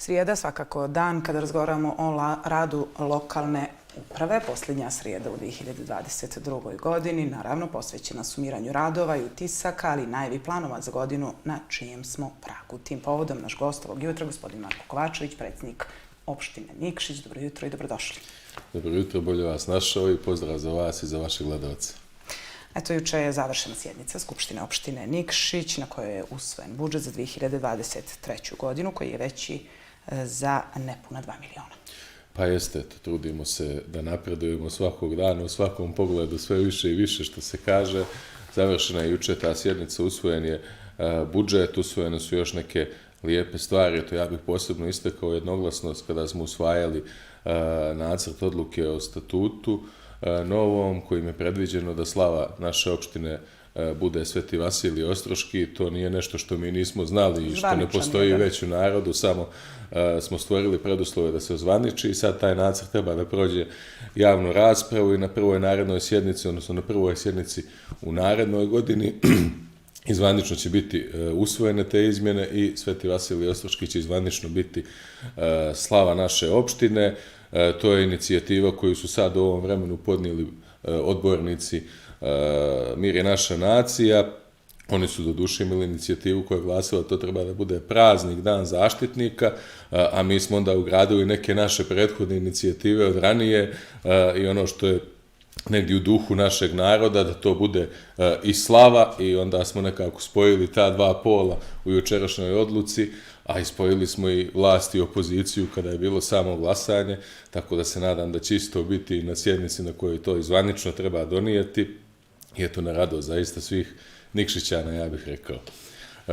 Srijeda svakako dan kada razgovaramo o radu lokalne uprave, posljednja srijeda u 2022. godini, naravno posvećena sumiranju radova i utisaka, ali i najavi planova za godinu na čijem smo pragu. Tim povodom naš gost ovog jutra, gospodin Marko Kovačević, predsjednik opštine Nikšić. Dobro jutro i dobrodošli. Dobro jutro, bolje vas našao i pozdrav za vas i za vaše gledalce. Eto, juče je završena sjednica Skupštine opštine Nikšić na kojoj je usvojen budžet za 2023. godinu koji je veći za nepuna 2 miliona. Pa jeste, trudimo se da napredujemo svakog dana, u svakom pogledu sve više i više što se kaže. Završena je juče ta sjednica, usvojen je budžet, usvojene su još neke lijepe stvari. To ja bih posebno istakao jednoglasnost kada smo usvajali nacrt odluke o statutu novom kojim je predviđeno da slava naše opštine bude Sveti Vasilij Ostroški. To nije nešto što mi nismo znali i što ne postoji već u narodu, samo smo stvorili preduslove da se ozvaniči i sad taj nacrt treba da prođe javnu raspravu i na prvoj narednoj sjednici, odnosno na prvoj sjednici u narednoj godini i zvanično će biti usvojene te izmjene i Sveti Vasilij Ostroški će zvanično biti slava naše opštine. To je inicijativa koju su sad u ovom vremenu podnijeli odbornici Mir je naša nacija. Oni su doduše imali inicijativu koja je glasila to treba da bude praznik, dan zaštitnika, a mi smo onda ugradili neke naše prethodne inicijative od ranije i ono što je negdje u duhu našeg naroda, da to bude i slava i onda smo nekako spojili ta dva pola u jučerašnjoj odluci, a ispojili smo i vlast i opoziciju kada je bilo samo glasanje, tako da se nadam da će isto biti na sjednici na kojoj to izvanično treba donijeti i eto na radost zaista svih Nikšićana, ja bih rekao.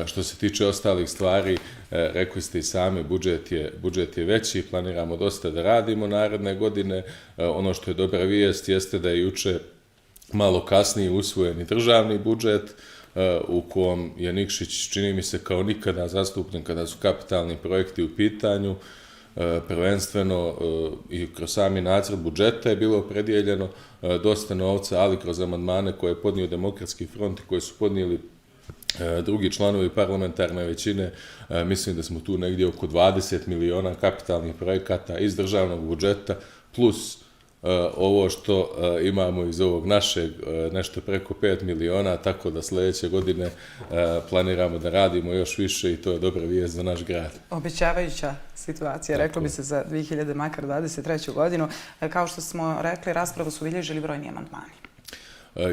Što se tiče ostalih stvari, rekli ste i sami, budžet je veći, planiramo dosta da radimo naredne godine. Ono što je dobra vijest jeste da je juče malo kasnije usvojen i državni budžet u kom je Nikšić, čini mi se, kao nikada zastupljen kada su kapitalni projekti u pitanju. Prvenstveno i kroz sami nacrt budžeta je bilo opredijeljeno dosta novca, ali kroz amandmane koje je podnio Demokratski front i koje su podnijeli drugi članovi parlamentarne većine, mislim da smo tu negdje oko 20 miliona kapitalnih projekata iz državnog budžeta, plus ovo što imamo iz ovog našeg, nešto preko 5 miliona, tako da sljedeće godine planiramo da radimo još više i to je dobra vijest za naš grad. Obećavajuća situacija, reklo bi se za 2023. godinu. Kao što smo rekli, raspravu su bilježili brojni amandmani.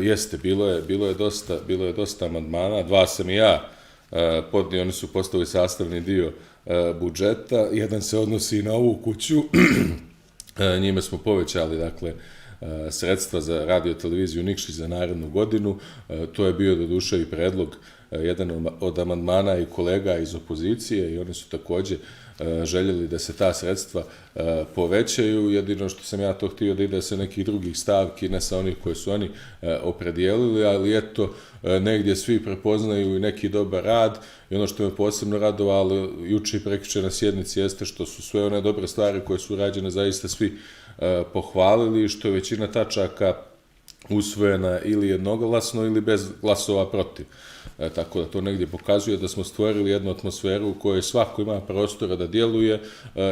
Jeste, bilo je dosta amandmana, dva sam i ja podnio, oni su postali sastavni dio budžeta, jedan se odnosi na ovu kuću, njime smo povećali, dakle, sredstva za radio-televiziju Nikšić za narednu godinu, to je bio doduše i predlog jedan od amandmana i kolega iz opozicije i oni su također željeli da se ta sredstva povećaju, jedino što sam ja to htio da ide sa nekih drugih stavki, ne sa onih koje su oni opredijelili, ali eto, negdje svi prepoznaju i neki dobar rad i ono što me posebno radovalo juče i prekjuče na sjednici jeste što su sve one dobre stvari koje su rađene zaista svi pohvalili i što je većina tačaka usvojena ili jednoglasno ili bez glasova protiv. Tako da to negdje pokazuje da smo stvorili jednu atmosferu u kojoj svako ima prostora da djeluje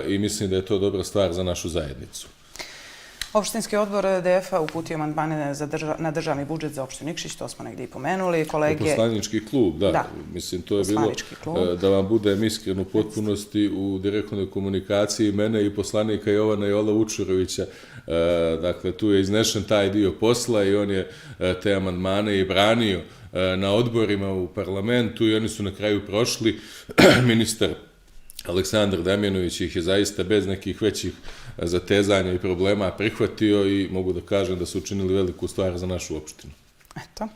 i mislim da je to dobra stvar za našu zajednicu. Opštinski odbor DF-a uputio amandmane na državni budžet za opštinu Nikšić, to smo negdje i pomenuli. Poslanički klub, da. Mislim, to je bilo, da vam budem iskren u potpunosti, u direktnoj komunikaciji mene i poslanika Jovana Jola Vučurovića. Dakle, tu je iznešen taj dio posla i on je te amandmane i branio na odborima u parlamentu i oni su na kraju prošli. Ministar Aleksandar Damjanović ih je zaista bez nekih većih zatezanja i problema prihvatio i mogu da kažem da su učinili veliku stvar za našu opštinu. Eto,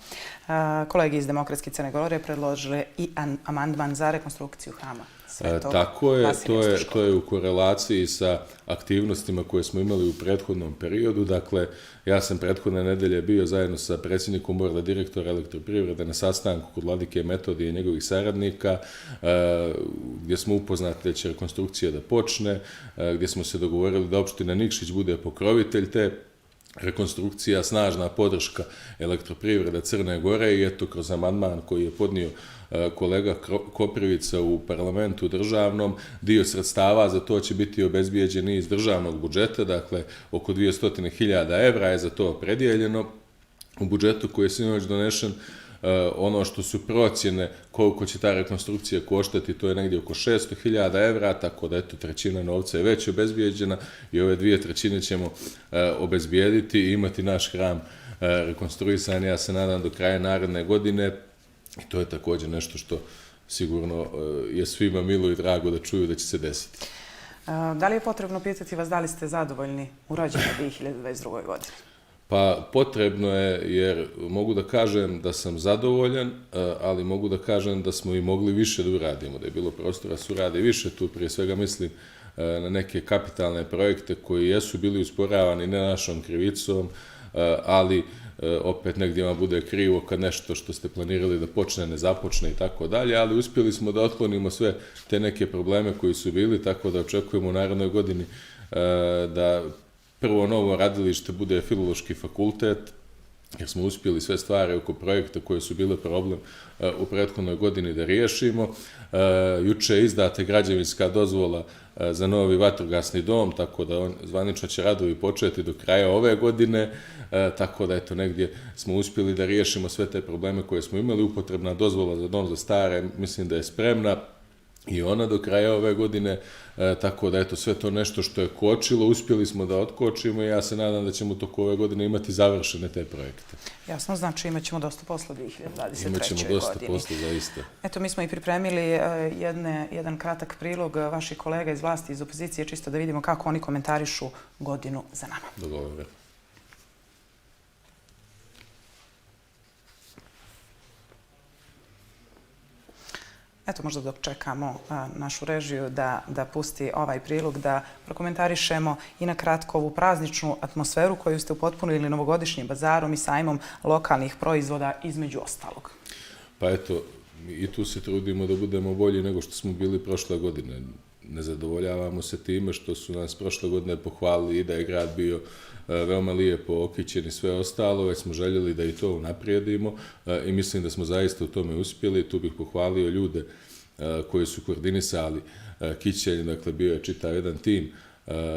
kolegi iz Demokratske Crne Gore predložili i amandman za rekonstrukciju hrama Svetog Vasilija Ostroškog. To je u korelaciji sa aktivnostima koje smo imali u prethodnom periodu. Dakle, ja sam prethodne nedelje bio zajedno sa predsjednikom borda direktora Elektroprivrede na sastanku kod Vladike Metodije i njegovih saradnika, gdje smo upoznati da će rekonstrukcija da počne, gdje smo se dogovorili da opština Nikšić bude pokrovitelj te rekonstrukcija, snažna podrška Elektroprivrede Crne Gore i eto kroz amandman koji je podnio kolega Koprivica u parlamentu državnom, dio sredstava za to će biti obezbijeđen iz državnog budžeta, dakle oko 200.000 evra je za to opredijeljeno u budžetu koji je sinoć donešen. Ono što su procjene koliko će ta rekonstrukcija koštati, to je negdje oko 600.000 evra, tako da eto trećina novca je već obezbijeđena i ove 2/3 ćemo obezbijediti i imati naš hram rekonstruisan, ja se nadam, do kraja naredne godine. I to je također nešto što sigurno je svima milo i drago da čuju da će se desiti. Da li je potrebno pitati vas da li ste zadovoljni u rođenju 2022. godine? Pa potrebno je, jer mogu da kažem da sam zadovoljan, ali mogu da kažem da smo i mogli više da uradimo, da je bilo prostora da se uradi više. Tu prije svega mislim na neke kapitalne projekte koji jesu bili usporavani ne našom krivicom, ali opet negdje vam bude krivo kad nešto što ste planirali da počne ne započne i tako dalje, ali uspjeli smo da otklonimo sve te neke probleme koji su bili, tako da očekujemo u narednoj godini da prvo novo radilište bude Filološki fakultet, jer smo uspjeli sve stvari oko projekta koje su bile problem u prethodnoj godini da riješimo. Juče je izdata građevinska dozvola za novi vatrogasni dom, tako da zvanično će radovi početi do kraja ove godine, tako da eto negdje smo uspjeli da riješimo sve te probleme koje smo imali. Upotrebna dozvola za dom za stare, mislim da je spremna i ona do kraja ove godine, tako da eto sve to nešto što je kočilo, uspjeli smo da otkočimo i ja se nadam da ćemo tokom ove godine imati završene te projekte. Jasno, znači imat ćemo dosta posla 2023. Imat ćemo dosta posla, zaista. Eto, mi smo i pripremili jedan kratak prilog vaših kolega iz vlasti, iz opozicije, čisto da vidimo kako oni komentarišu godinu za nama. Dogovore. Eto, možda dok čekamo našu režiju da pusti ovaj prilog, da prokomentarišemo i na kratko ovu prazničnu atmosferu koju ste upotpunili novogodišnjim bazarom i sajmom lokalnih proizvoda između ostalog. Pa eto, i tu se trudimo da budemo bolji nego što smo bili prošle godine. Ne zadovoljavamo se time što su nas prošle godine pohvalili i da je grad bio veoma lijepo okićen i sve ostalo, već smo željeli da i to unaprijedimo i mislim da smo zaista u tome uspjeli. Tu bih pohvalio ljude koji su koordinisali kićenje, dakle bio je čitav jedan tim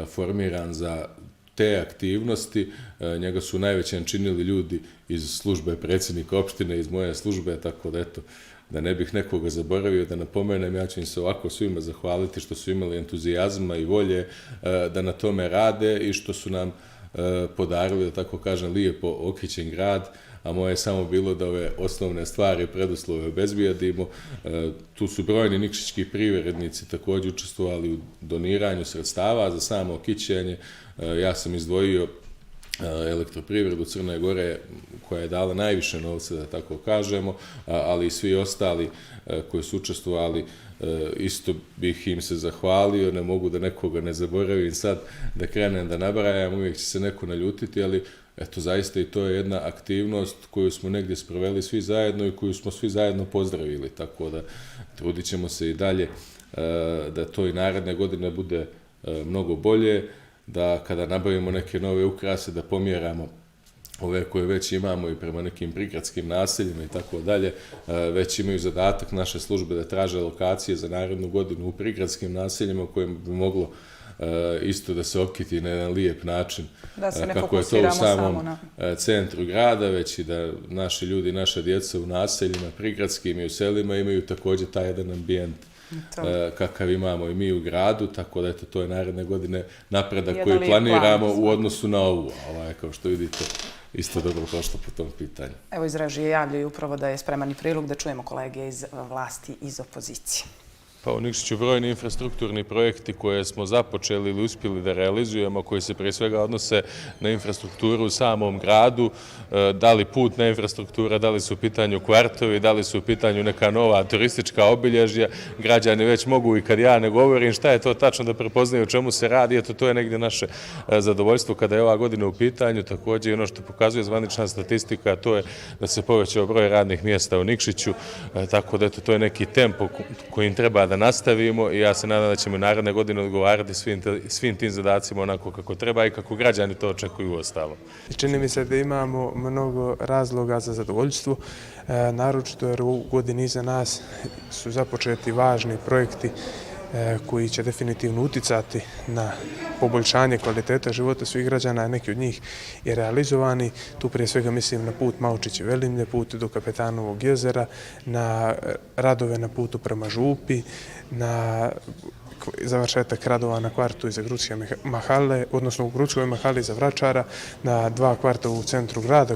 formiran za te aktivnosti. Njega su najvećem činili ljudi iz službe predsjednika opštine, iz moje službe, tako da eto, da ne bih nekoga zaboravio, da napomenem, ja ću im se ovako svima zahvaliti što su imali entuzijazma i volje da na tome rade i što su nam podarili, da tako kažem, lijepo okićen grad, a moje je samo bilo da ove osnovne stvari, preduslove obezbijedimo. Tu su brojni nikšićki privrednici također učestvovali u doniranju sredstava za samo okićenje. Ja sam izdvojio Elektroprivredu Crne Gore koja je dala najviše novca, da tako kažemo, ali i svi ostali koji su učestvovali, isto bih im se zahvalio, ne mogu da nekoga ne zaboravim sad da krenem da nabrajam, uvijek će se neko naljutiti, ali eto zaista i to je jedna aktivnost koju smo negdje sproveli svi zajedno i koju smo svi zajedno pozdravili, tako da trudit ćemo se i dalje da to i naredne godine bude mnogo bolje, da kada nabavimo neke nove ukrase da pomjeramo ove koje već imamo i prema nekim prigradskim naseljima i tako dalje, već imaju zadatak naše službe da traže lokacije za narednu godinu u prigradskim naseljima u kojem bi moglo isto da se okiti na jedan lijep način, kako je to u samom centru grada, već i da naši ljudi, naša djeca u naseljima, prigradskim i u selima imaju također taj jedan ambijent kakav imamo i mi u gradu, tako da eto, to je naredne godine napredak koji planiramo u odnosu na ovu, a kao što vidite isto dobro prošlo po tom pitanju. Evo iz režije javljaju upravo da je spreman i prilog da čujemo kolege iz vlasti iz opozicije. Pa u Nikšiću brojni infrastrukturni projekti koje smo započeli ili uspjeli da realizujemo, koji se prije svega odnose na infrastrukturu u samom gradu, da li putna infrastruktura, da li su u pitanju kvartovi, da li su u pitanju neka nova turistička obilježja, građani već mogu i kad ja ne govorim šta je to tačno da prepoznaju o čemu se radi, eto to je negdje naše zadovoljstvo kada je ova godina u pitanju, također i ono što pokazuje zvanična statistika, to je da se povećao broj radnih mjesta u Nikšiću, tako da eto to je neki tempo kojim treba da da nastavimo i ja se nadam da ćemo naredne godine odgovarati svim tim zadacima onako kako treba i kako građani to očekuju uostalom. Čini mi se da imamo mnogo razloga za zadovoljstvo, naročito jer u godini iza nas su započeti važni projekti koji će definitivno uticati na poboljšanje kvalitete života svih građana, a neki od njih je realizovani. Tu prije svega mislim na put Maučići-Velimlje, put do Kapetanovog jezera, na radove na putu prema Župi, na završetak radova na kvartu iza Gručke mahale, odnosno u Gručkoj mahali za Vračara, na 2 kvarta u centru grada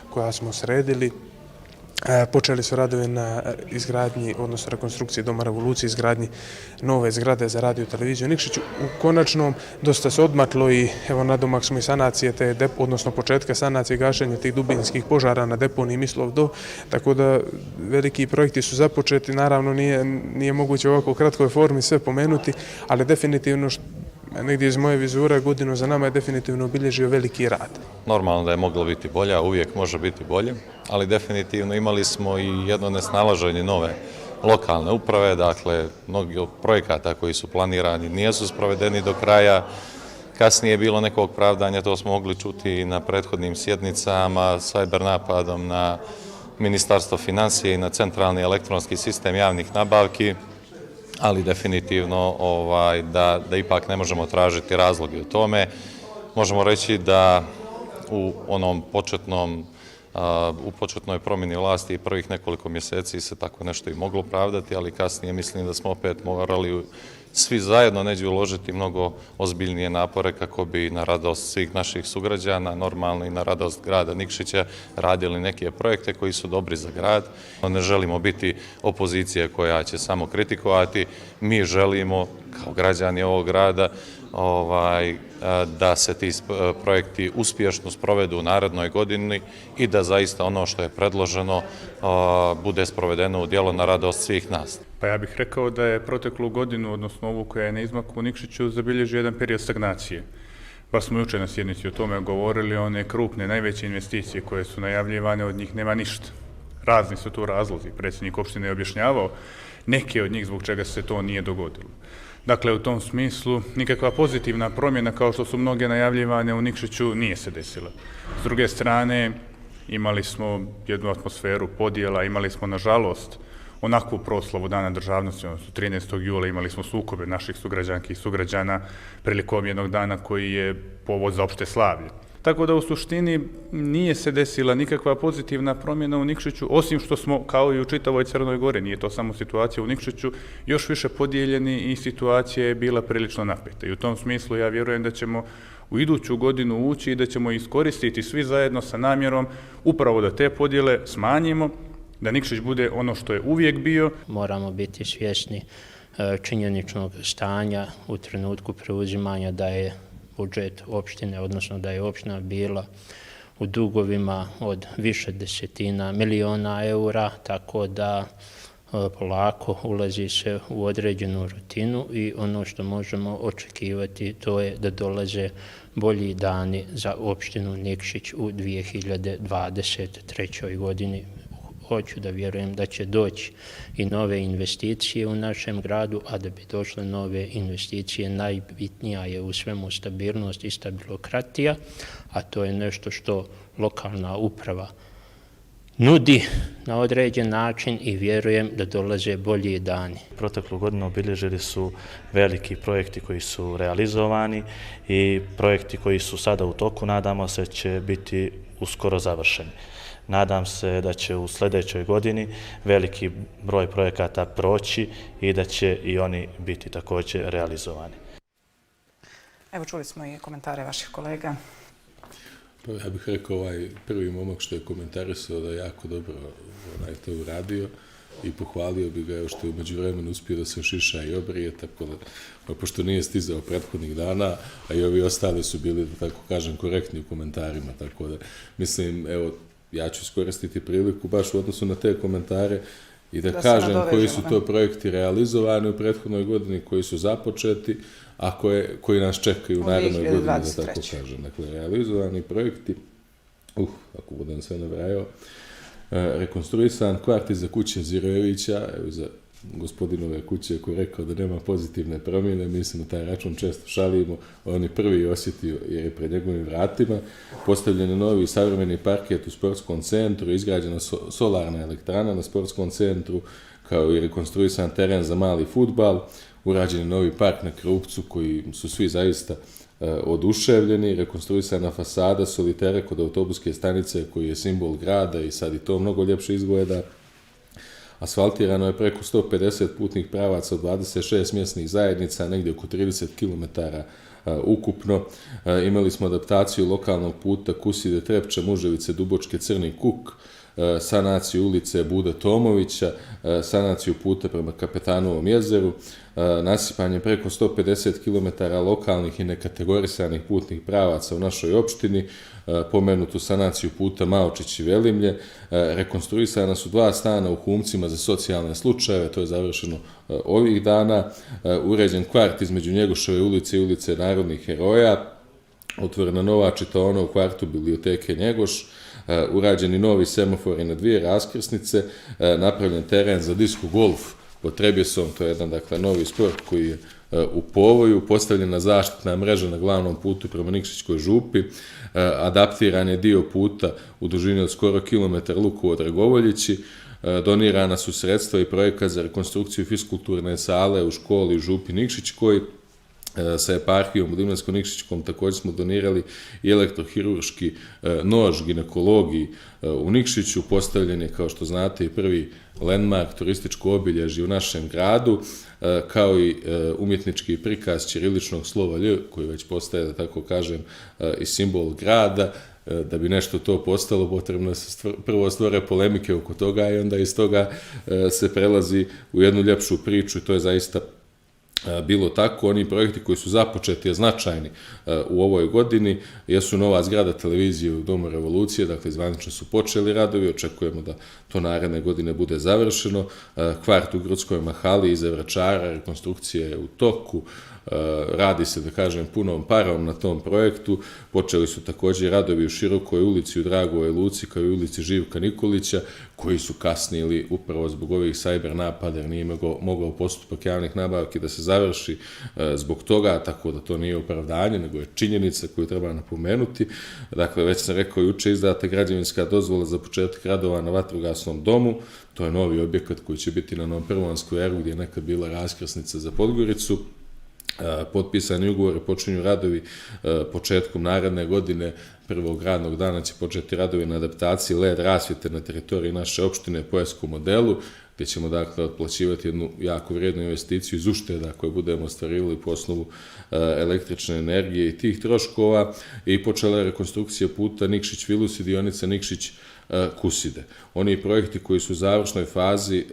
koja smo sredili. Počeli su radovi na izgradnji, odnosno rekonstrukciji Doma revolucije, izgradnji nove zgrade za radio i televiziju Nikšiću. U konačnom dosta se odmaklo i evo nadomak smo i sanacije, odnosno početka sanacije i gašenja tih dubinskih požara na deponiji Mislov do, tako da veliki projekti su započeti. Naravno nije moguće u ovako kratkoj formi sve pomenuti, ali definitivno negdje iz moje vizure godinu za nama je definitivno obilježio veliki rad. Normalno da je moglo biti bolje, uvijek može biti bolje, ali definitivno imali smo i jedno nesnalaženje nove lokalne uprave, dakle mnogi od projekata koji su planirani nisu sprovedeni do kraja. Kasnije je bilo nekog pravdanja, to smo mogli čuti i na prethodnim sjednicama, cyber napadom na Ministarstvo financije i na centralni elektronski sistem javnih nabavki, ali definitivno da ipak ne možemo tražiti razloge u tome. Možemo reći da u onom početnoj promjeni vlasti i prvih nekoliko mjeseci se tako nešto i moglo pravdati, ali kasnije mislim da smo opet morali svi zajedno neđe uložiti mnogo ozbiljnije napore kako bi na radost svih naših sugrađana, normalno i na radost grada Nikšića, radili neke projekte koji su dobri za grad. Ne želimo biti opozicija koja će samo kritikovati, mi želimo kao građani ovog grada da se ti projekti uspješno sprovedu u narednoj godini i da zaista ono što je predloženo bude sprovedeno u djelo na radost svih nas. Pa ja bih rekao da je proteklu godinu, odnosno ovu koja je na izmaku u Nikšiću, zabilježio jedan period stagnacije. Baš smo jučer na sjednici o tome govorili, one krupne, najveće investicije koje su najavljivane, od njih nema ništa. Razni su tu razlozi, predsjednik opštine je objašnjavao neke od njih zbog čega se to nije dogodilo. Dakle, u tom smislu nikakva pozitivna promjena kao što su mnoge najavljivane u Nikšiću nije se desila. S druge strane, imali smo jednu atmosferu podjela, imali smo nažalost onakvu proslavu Dana državnosti, odnosno 13. jula imali smo sukobe naših sugrađanki i sugrađana prilikom jednog dana koji je povod za opšte slavlje. Tako da u suštini nije se desila nikakva pozitivna promjena u Nikšiću, osim što smo, kao i u čitavoj Crnoj Gori, nije to samo situacija u Nikšiću, još više podijeljeni i situacija je bila prilično napeta. I u tom smislu ja vjerujem da ćemo u iduću godinu ući i da ćemo iskoristiti svi zajedno sa namjerom upravo da te podjele smanjimo, da Nikšić bude ono što je uvijek bio. Moramo biti svjesni činjeničnog stanja u trenutku preuzimanja da je budžet opštine, odnosno da je opština bila u dugovima od više desetina miliona eura, tako da polako ulazi se u određenu rutinu i ono što možemo očekivati to je da dolaze bolji dani za opštinu Nikšić u 2023. godini. Hoću da vjerujem da će doći i nove investicije u našem gradu, a da bi došle nove investicije najbitnija je u svemu stabilnost i stabilokratija, a to je nešto što lokalna uprava nudi na određen način i vjerujem da dolaze bolji dani. Proteklu godinu obilježili su veliki projekti koji su realizovani i projekti koji su sada u toku, nadamo se će biti uskoro završeni. Nadam se da će u sljedećoj godini veliki broj projekata proći i da će i oni biti također realizovani. Evo, čuli smo i komentare vaših kolega. Pa ja bih rekao prvi momak što je komentarisao da je jako dobro to uradio i pohvalio bi ga što je umeđu vremenu uspio da se šiša i obrije, tako da, pošto nije stizao prethodnih dana, a i ovi ostali su bili, da tako kažem, korektni u komentarima, tako da mislim, evo, ja ću iskoristiti priliku baš u odnosu na te komentare i da kažem koji su to projekti realizovani u prethodnoj godini, koji su započeti, a koji nas čekaju u narednoj godini, da tako kažem. Dakle, realizovani projekti, ako budem sve nabrajao, rekonstruisan kvart iza kuće Zirojevića, evo gospodinove kuće koji je rekao da nema pozitivne promjene, mi se na taj račun često šalimo, on je prvi osjetio jer je pred njegovim vratima. Postavljen je novi savremeni parket u sportskom centru, izgrađena solarna elektrana na sportskom centru, kao i rekonstruisan teren za mali fudbal, urađen je novi park na Krupcu koji su svi zaista oduševljeni, rekonstruisana fasada solitere kod autobuske stanice koji je simbol grada i sad i to mnogo ljepše izgleda. Asfaltirano je preko 150 putnih pravaca od 26 mjesnih zajednica, negdje oko 30 km ukupno. Imali smo adaptaciju lokalnog puta Kuside, Trepča, Muževice, Dubočke, Crni Kuk, sanaciju ulice Bude Tomovića, sanaciju puta prema Kapetanovom jezeru, nasipanje preko 150 km lokalnih i nekategorisanih putnih pravaca u našoj opštini, pomenutu sanaciju puta Maočić i Velimlje, rekonstruisana su 2 stana u Humcima za socijalne slučajeve, to je završeno ovih dana, uređen kvart između Njegoševe ulice i ulice Narodnih heroja, otvorena nova čitaona u kvartu biblioteke Njegoš, urađeni novi semafori na 2 raskrsnice, napravljen teren za disco golf pod Trebjesom, to je jedan novi sport koji je u povoju, postavljena zaštitna mreža na glavnom putu prema Nikšićkoj župi, adaptiran je dio puta u dužini od skoro kilometar Lukovo-Dragovoljići, donirana su sredstva i projekat za rekonstrukciju fiskulturne sale u školi u župi Nikšićkoj. Sa eparhijom u Dimljansko-Nikšićkom također smo donirali i elektrohirurški nož ginekologiji u Nikšiću, postavljen je, kao što znate, i prvi landmark, turističko obilježje u našem gradu, kao i umjetnički prikaz ćiriličnog slova Lj, koji već postaje, da tako kažem, i simbol grada. Da bi nešto to postalo, potrebno je se prvo stvore polemike oko toga i onda iz toga se prelazi u jednu ljepšu priču i to je zaista bilo tako. Oni projekti koji su započeti je značajni u ovoj godini, jesu nova zgrada televizije u Domu Revolucije, dakle zvanično su počeli radovi, očekujemo da to naredne godine bude završeno, kvart u Grudskoj mahali iza Vračara, rekonstrukcija je u toku, radi se, da kažem, punom parom na tom projektu, počeli su također radovi u Širokoj ulici, u Dragovoj Luci, kao i ulici Živka Nikolića, koji su kasnili upravo zbog ovih sajber napada, jer nije mogao postupak javnih nabavki da se završi zbog toga, tako da to nije opravdanje, nego je činjenica koju treba napomenuti. Dakle, već sam rekao, juče izdata građevinska dozvola za početak radova na vatrogasnom domu, to je novi objekat koji će biti na Novom Prvom skveru, gdje je nekad bila raskrsnica za Podgoricu. Potpisani ugovori, počinju radovi početkom naredne godine, prvog radnog dana će početi radovi na adaptaciji LED rasvjete na teritoriji naše opštine po ESCO modelu, gdje ćemo dakle otplaćivati jednu jako vrijednu investiciju iz ušteda koje budemo ostvarivali po osnovu električne energije i tih troškova, i počela je rekonstrukcija puta Nikšić-Vilusi, dionica Nikšić-Kuside. Oni projekti koji su u završnoj fazi,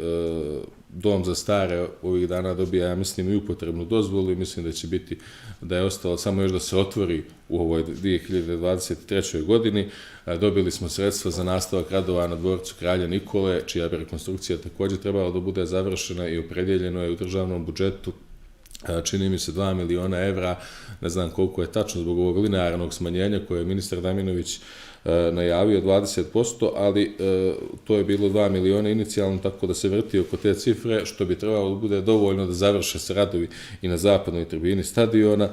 Dom za stare ovih dana dobija, ja mislim, i upotrebnu dozvolu i mislim da će biti, da je ostalo samo još da se otvori u ovoj 2023. godini. Dobili smo sredstva za nastavak radova na dvorcu Kralja Nikole, čija bi rekonstrukcija također trebala da bude završena i opredjeljeno je u državnom budžetu, čini mi se, 2 miliona evra, ne znam koliko je tačno zbog ovog linearnog smanjenja koje je ministar Damjanović najavio 20%, ali to je bilo 2 miliona inicijalno, tako da se vrti oko te cifre, što bi trebalo da bude dovoljno da završe se radovi i na zapadnoj tribini stadiona.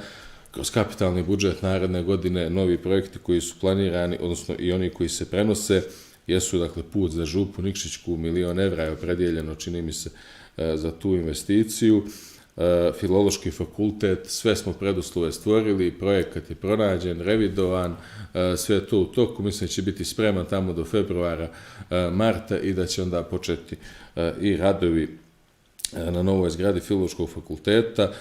Kroz kapitalni budžet naredne godine novi projekti koji su planirani, odnosno i oni koji se prenose, jesu, dakle, put za župu Nikšićku, 1 milion evra je opredjeljeno, čini mi se, za tu investiciju. Filološki fakultet, sve smo preduslove stvorili, projekat je pronađen, revidovan, sve to u toku, mislim da će biti spreman tamo do februara, marta i da će onda početi i radovi na novoj zgradi Filološkog fakulteta.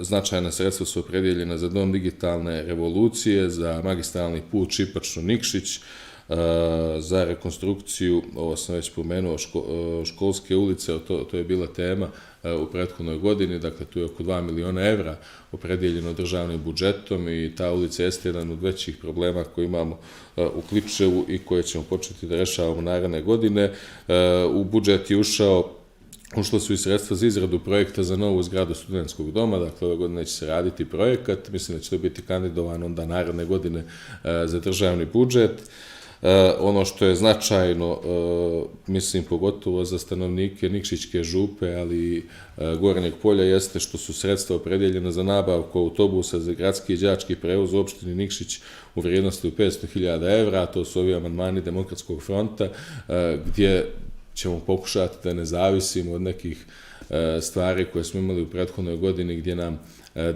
Značajna sredstva su opredjeljena za Dom digitalne revolucije, za magistralni put Šipačno-Nikšić, za rekonstrukciju, ovo sam već spomenuo, školske ulice, to je bila tema u prethodnoj godini, dakle tu je oko 2 miliona evra opredjeljeno državnim budžetom i ta ulica jeste jedan od većih problema koje imamo u Kličevu i koje ćemo početi da rešavamo naredne godine. U budžet je ušlo su i sredstva za izradu projekta za novu zgradu studentskog doma, dakle ove godine će se raditi projekat, mislim da će to biti kandidovan onda naredne godine za državni budžet. Ono što je značajno, mislim pogotovo za stanovnike Nikšićke župe, ali i Gornjeg polja, jeste što su sredstva opredjeljena za nabavku autobusa za gradski i đački prevoz u opštini Nikšić u vrijednosti od 500.000 evra. To su ovi amandmani Demokratskog fronta, gdje ćemo pokušati da ne zavisimo od nekih stvari koje smo imali u prethodnoj godini, gdje nam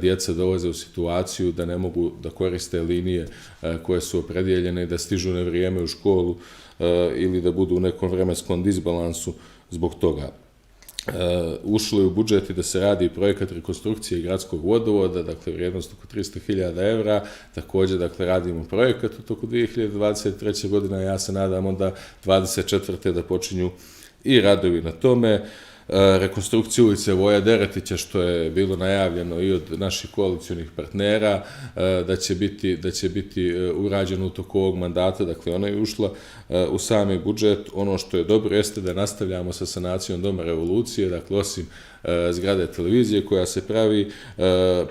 djeca dolaze u situaciju da ne mogu da koriste linije koje su opredjeljene i da stižu na vrijeme u školu ili da budu u nekom vremenskom disbalansu zbog toga. Ušlo je u budžet i da se radi projekat rekonstrukcije gradskog vodovoda, dakle vrijednost oko 300.000 evra. Također, dakle, radimo projekat u toku 2023. godina, ja se nadam onda 2024. da počinju i radovi na tome. Rekonstrukciju ulice Voja Deretića, što je bilo najavljeno i od naših koalicionih partnera, da će biti urađeno u toku ovog mandata, dakle ona je ušla u sami budžet. Ono što je dobro jeste da nastavljamo sa sanacijom Doma Revolucije, dakle osim zgrade televizije koja se pravi,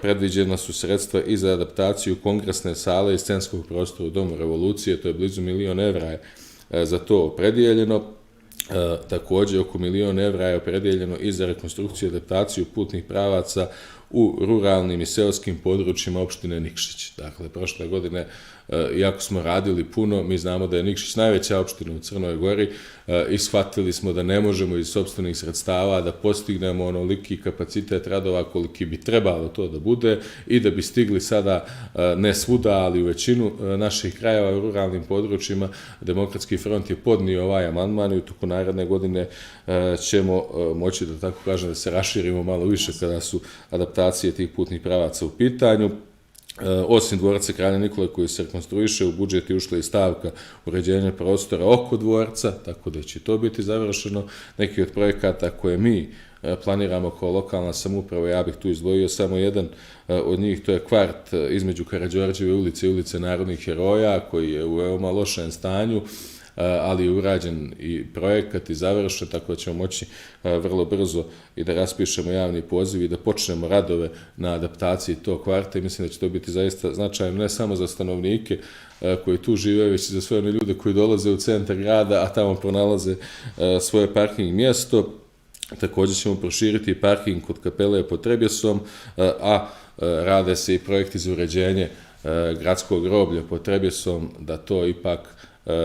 predviđena su sredstva i za adaptaciju kongresne sale i scenskog prostora u Domu Revolucije, to je blizu 1 milion evra je za to opredjeljeno. Također, oko 1 milion evra je opredjeljeno i za rekonstrukciju i adaptaciju putnih pravaca u ruralnim i seoskim područjima opštine Nikšić. Dakle, prošle godine, iako smo radili puno, mi znamo da je Nikšić najveća opština u Crnoj Gori i shvatili smo da ne možemo iz sopstvenih sredstava da postignemo onoliki kapacitet radova koliki bi trebalo to da bude i da bi stigli sada, ne svuda, ali u većinu naših krajeva u ruralnim područjima. Demokratski front je podnio ovaj amandman i u toku naredne godine ćemo moći, da tako kažem, da se raširimo malo više kada su adaptacije tih putnih pravaca u pitanju. Osim dvorca Kralja Nikole koji se rekonstruiše, u budžet je ušla i stavka uređenja prostora oko dvorca, tako da će to biti završeno. Neki od projekata koje mi planiramo kao lokalna samouprava, ja bih tu izdvojio samo jedan od njih, to je kvart između Karađorđeve ulice i ulice Narodnih heroja, koji je u veoma lošem stanju, ali je urađen i projekat i završen, tako da ćemo moći vrlo brzo i da raspišemo javni poziv i da počnemo radove na adaptaciji tog kvarta. I mislim da će to biti zaista značajno ne samo za stanovnike koji tu žive, već i za sve one ljude koji dolaze u centar grada, a tamo pronalaze svoje parking mjesto. Također ćemo proširiti parking kod kapele pod Trebjesom, a rade se i projekti za uređenje gradskog groblja pod Trebjesom, da to ipak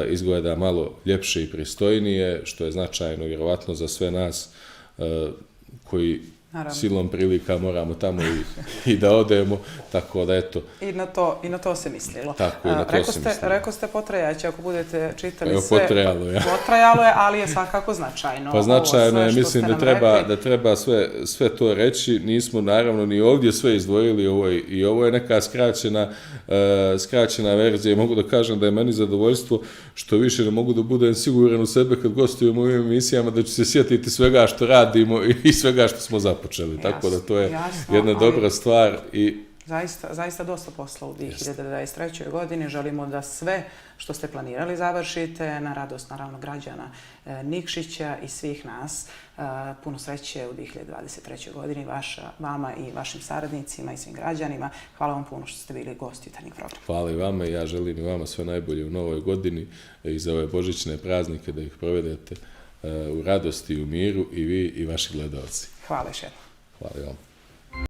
izgleda malo ljepše i pristojnije, što je značajno vjerovatno za sve nas koji silom prilika moramo tamo i da odemo, tako da eto. I na to se mislilo. Tako, i na to se mislilo. Rekao ste potrajaće, ako budete čitali evo, sve. Potrajalo je. Potrajalo je, ali je svakako značajno. Pa značajno je, mislim da treba sve to reći. Nismo naravno ni ovdje sve izdvojili, i ovo je neka skraćena verzija. Mogu da kažem da je meni zadovoljstvo što više ne mogu da budem siguran u sebe kad gostujemo u ovim emisijama, da ću se sjetiti svega što radimo i svega što smo započeli. Tako da to je jedna dobra stvar i zaista dosta posla u 2023. godini. Želimo da sve što ste planirali završite na radost, naravno, građana Nikšića i svih nas. Puno sreće u 2023. godini vama i vašim saradnicima i svim građanima. Hvala vam puno što ste bili gosti Jutarnjeg programa. Hvala i vama i ja želim i vama sve najbolje u novoj godini i za ove božićne praznike da ih provedete u radosti i u miru i vi i vaši gledalci. Hvala još jednom. Hvala i vam.